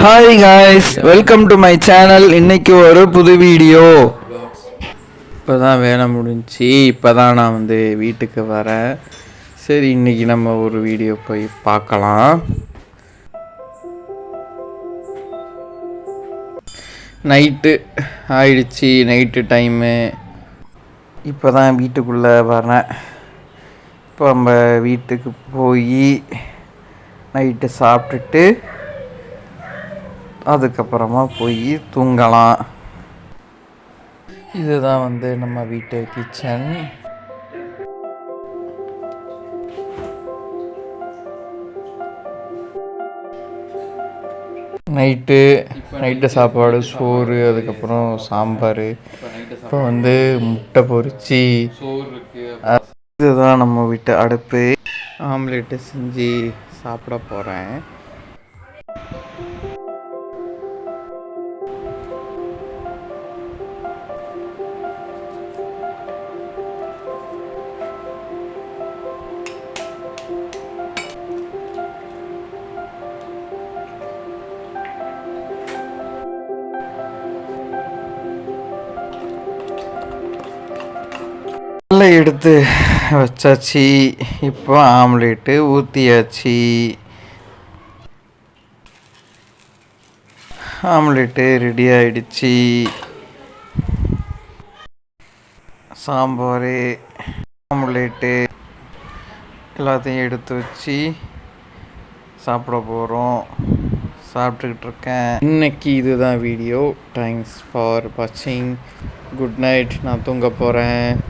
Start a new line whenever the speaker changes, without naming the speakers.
Hi guys, welcome to my channel. இன்னைக்கு ஒரு புது வீடியோ. இப்போ தான் வேலை முடிஞ்சு இப்போ தான் நான் வீட்டுக்கு வரேன். சரி, இன்னைக்கு நம்ம ஒரு வீடியோ போய் பார்க்கலாம். நைட்டு ஆயிடுச்சு, நைட்டு டைமு. இப்போ தான் வீட்டுக்குள்ளே வரேன். இப்போ நம்ம வீட்டுக்கு போய் நைட்டு சாப்பிட்டுட்டு அதுக்கப்புறமா போய் தூங்கலாம். இதுதான் நம்ம வீட்டு கிச்சன். நைட்டு சாப்பாடு சோறு, அதுக்கப்புறம் சாம்பார், இப்போ முட்டை பொரிச்சு. இதுதான் நம்ம வீட்டு அடுப்பு. ஆம்லெட்டு செஞ்சு சாப்பிட போகிறேன். எடுத்து வச்சாச்சு. இப்போ ஆம்லேட்டு ஊற்றியாச்சு. ஆம்லேட்டு ரெடி ஆயிடுச்சு. சாம்பார், ஆம்லேட்டு எல்லாத்தையும் எடுத்து வச்சு சாப்பிட போகிறோம். சாப்பிட்டுக்கிட்டு இருக்கேன். இன்னைக்கு இதுதான் வீடியோ. தேங்க்ஸ் ஃபார் வாட்சிங். Good night. நான் தூங்க போகிறேன்.